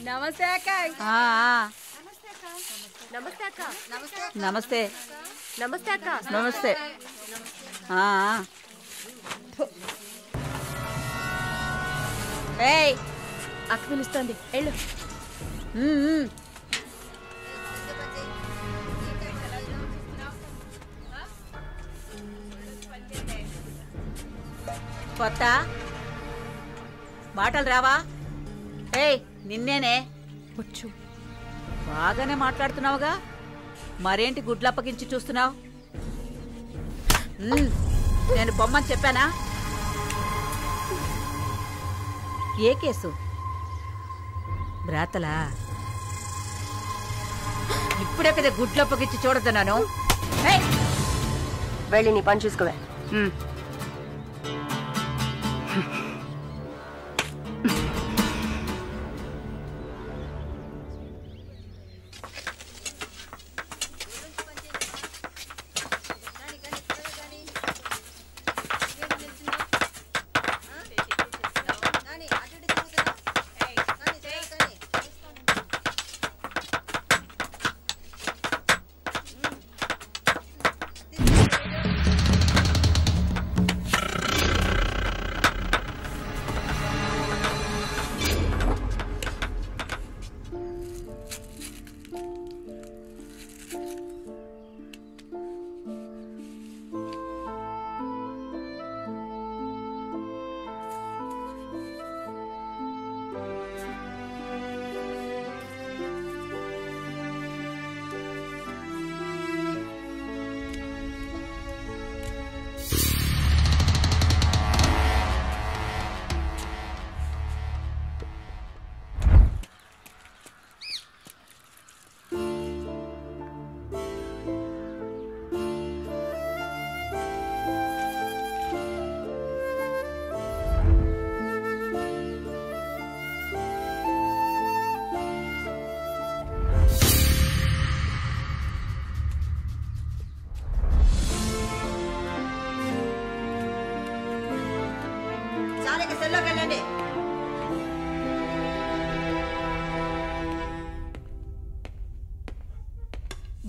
నమస్తే అక్క. నమస్తే అక్క. నమస్తే నమస్తే అక్క. నమస్తే. ఏయ్ అక్క పిలుస్తోంది, వెళ్ళు. కొత్త మాటలు రావా? ఏయ్ నిన్నేనే. వచ్చు. బాగానే మాట్లాడుతున్నావుగా, మరేంటి గుడ్లప్పగించి చూస్తున్నావు? నేను బొమ్మని చెప్పానా? ఏ కేసు? బ్రాతలా? ఇప్పుడే కదా గుడ్లప్పగించి చూడతున్నాను. వెళ్ళి నీ పని చూసుకోవే.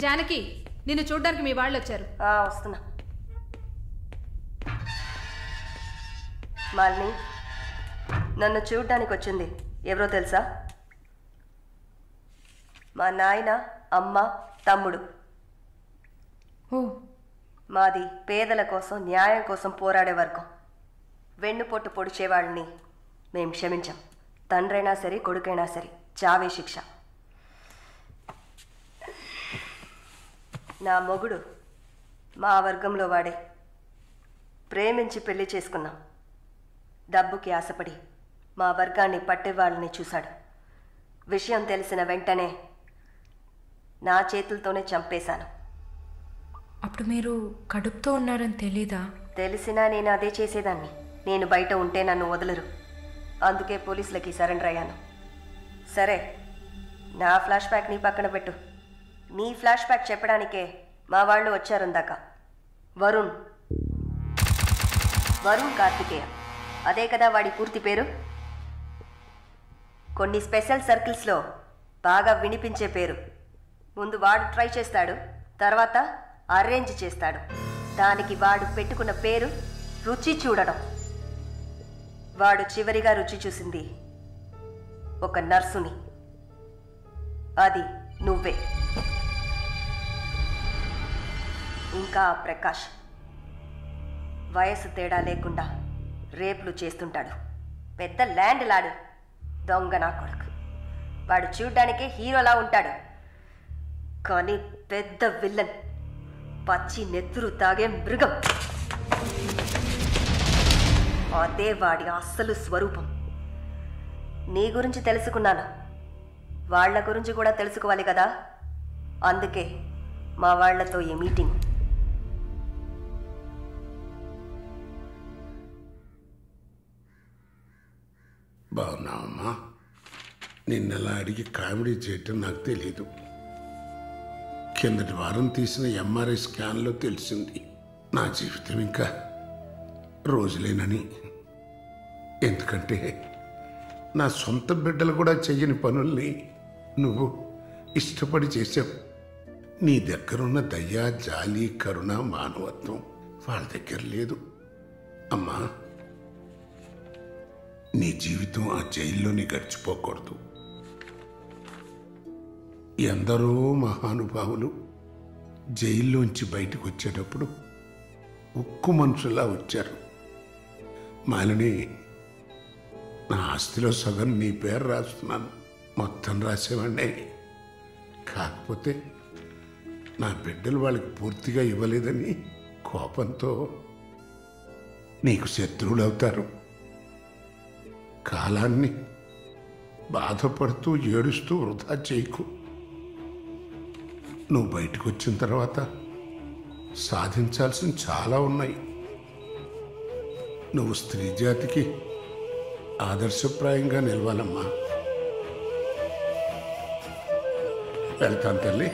జానకి, నిన్ను చూడ్డానికి మీ వాళ్ళు వచ్చారు. వస్తున్నా. మాలిని, నన్ను చూడ్డానికి వచ్చింది ఎవరో తెలుసా? మా నాయన, అమ్మ, తమ్ముడు. మాది పేదల కోసం, న్యాయం కోసం పోరాడే వర్గం. వెన్నుపొట్టు పొడిచేవాళ్ళని మేం క్షమించాం. తండ్రైనా సరే, కొడుకైనా సరే, చావే శిక్ష. నా మొగుడు మా వర్గంలో వాడే. ప్రేమించి పెళ్లి చేసుకున్నాం. డబ్బుకి ఆశపడి మా వర్గాన్ని పట్టేవాళ్ళని చూశాడు. విషయం తెలిసిన వెంటనే నా చేతులతోనే చంపేశాను. అప్పుడు మీరు కడుపుతో ఉన్నారని తెలీదా? తెలిసినా నేను అదే చేసేదాన్ని. నేను బయట ఉంటే నన్ను వదలరు. అందుకే పోలీసులకి సరెండర్ అయ్యాను. సరే, నా ఫ్లాష్ బ్యాక్ నీ పక్కన పెట్టు. నీ ఫ్లాష్ బ్యాక్ చెప్పడానికే మా వాళ్ళు వచ్చారుందాక. వరుణ్ కార్తికేయ, అదే కదా వాడి పూర్తి పేరు. కొన్ని స్పెషల్ సర్కిల్స్లో బాగా వినిపించే పేరు. ముందు వాడు ట్రై చేస్తాడు, తర్వాత అరేంజ్ చేస్తాడు. దానికి వాడు పెట్టుకున్న పేరు రుచి చూడడం. వాడు చివరిగా రుచి చూసింది ఒక నర్సుని. అది నువ్వే. ఇంకా ప్రకాష్ వయసు తేడా లేకుండా రేపులు చేస్తుంటాడు. పెద్ద ల్యాండ్ లాడు, దొంగ నా కొడుకు. వాడు చూడ్డానికే హీరోలా ఉంటాడు, కానీ పెద్ద విల్లన్, పచ్చి నెత్తురు తాగే మృగం. అదే వాడి అస్సలు స్వరూపం. నీ గురించి తెలుసుకున్నాను, వాళ్ళ గురించి కూడా తెలుసుకోవాలి కదా. అందుకే మా వాళ్లతో ఈ మీటింగ్. బాగున్నావమ్మా? నిన్నలా అడిగి కామెడీ చేయటం నాకు తెలీదు. కిందటి వారం తీసిన ఎంఆర్ఐ స్కాన్లో తెలిసింది నా జీవితం ఇంకా రోజులేనని. ఎందుకంటే నా సొంత బిడ్డలు కూడా చెయ్యని పనుల్ని నువ్వు ఇష్టపడి చేసావు. నీ దగ్గరున్న దయ, జాలి, కరుణ, మానవత్వం వాళ్ళ దగ్గర లేదు. అమ్మా, నీ జీవితం ఆ జైల్లోనే గడిచిపోకూడదు. ఎందరో మహానుభావులు జైల్లోంచి బయటకు వచ్చేటప్పుడు ఉక్కు మనుషులా వచ్చారు. మాలిని, నా ఆస్తిలో సగం నీ పేరు రాస్తున్నాను, మొత్తం రాసేవాడినే. కాకపోతే నా బిడ్డలు వాళ్ళకి పూర్తిగా ఇవ్వలేదని కోపంతో నీకు శత్రువులు అవుతారు. కాలాన్ని బాధపడుతూ ఏడుస్తూ వృధా చేయకు. నువ్వు బయటకు వచ్చిన తర్వాత సాధించాల్సిన చాలా ఉన్నాయి. నువ్వు స్త్రీ జాతికి ఆదర్శప్రాయంగా నిలవాలమ్మా. వెళ్తాను తల్లి,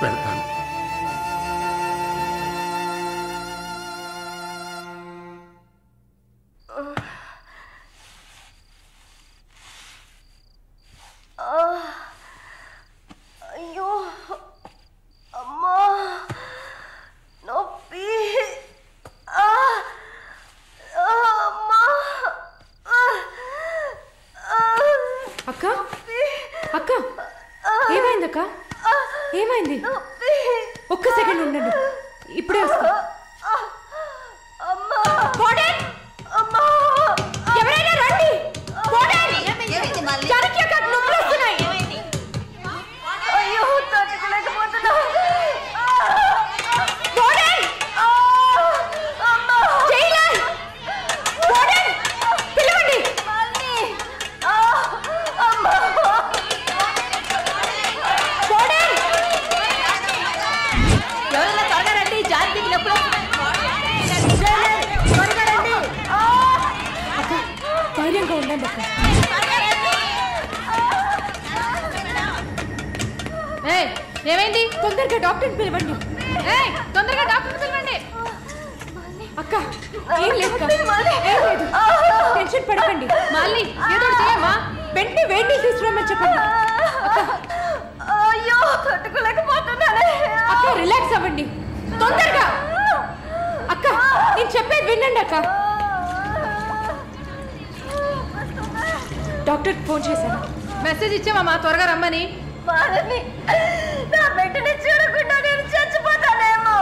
వెళ్తాను. అయ్యో అమ్మా, నొప్పి. అక్క అక్క ఏమైందక్క? ఏమైంది? ఒక్క సెకండ్ ఉండండి, ఇప్పుడే వస్తా. ఎవరైనా రండి. అయ్యో, తట్టుకోలేకపోతున్నా. పిలవండి. ఎవరైనా త్వరగా రండి, జాతికి నొప్పులు. అక్క, ధైర్యంగా ఉండండి అక్క. ఏమైంది? తొందరగా డాక్టర్ని పిలవండి. తొందరగా డాక్టర్ పిలవండి. అక్క, ఏం లేదు అక్క. ఏం లేదు, టెన్షన్ పడకండి. మళ్ళీ ఏదో ఒకటి చేయమ్మా. వెంటనే వేడి నీళ్ళు తీసుకురామని చెప్పండి. అయ్యో, తట్టుకోలేకపోతున్నానే. అక్క, రిలాక్స్ అవ్వండి తొందరగా. అక్క, నేను చెప్పేది వినండి అక్క. డాక్టర్ ఫోన్ చేశాను. మెసేజ్ ఇచ్చామమ్మా, త్వరగా రమ్మని. మాలని, నా బిడ్డని చూడకుండా నేను చచ్చిపోతానేమో.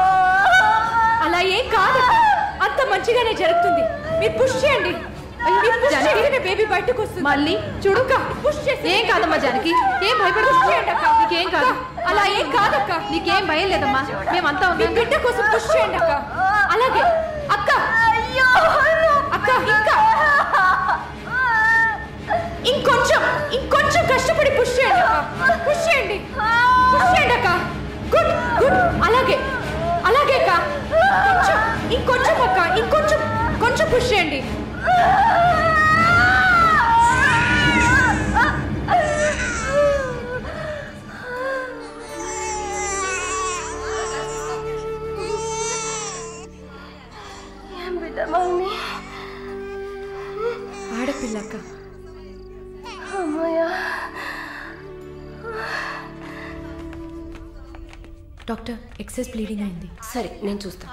అలా ఏం కాదు, అంత మంచిగానే జరుగుతుంది. మీరు పుష్ చేయండి. బేబీ బయటకు వస్తుంది. మళ్ళీ చూడు, పుష్ చేసి. ఏం కాదమ్మా జానకి, ఏం భయపడకు. పుష్ చేయండి అక్క. నీకేం కాదు. అలా ఏం కాదక్క. నీకేం భయం లేదమ్మా, మేమంతా మీ ఉన్నాం. బిడ్డ కోసం పుష్ చేయండి అక్క. అలాగే అక్క. అయ్యో అక్క, ఇంకా ఇంకొంచెం కష్టపడి పుష్ చేయండి అక్క. పుష్ చేయండి, పుష్ చేయండి అక్క. Good good. అలాగే అలాగే అక్క. ఇంకొంచెం అక్క, కొంచెం పుష్ చేయండి. ఏం బిడ్డ మమ్మీ? ఆడపిల్ల అక్క. అమ్మయ్యా. డాక్టర్, ఎక్సెస్ బ్లీడింగ్ అయింది. సరే, నేను చూస్తాను.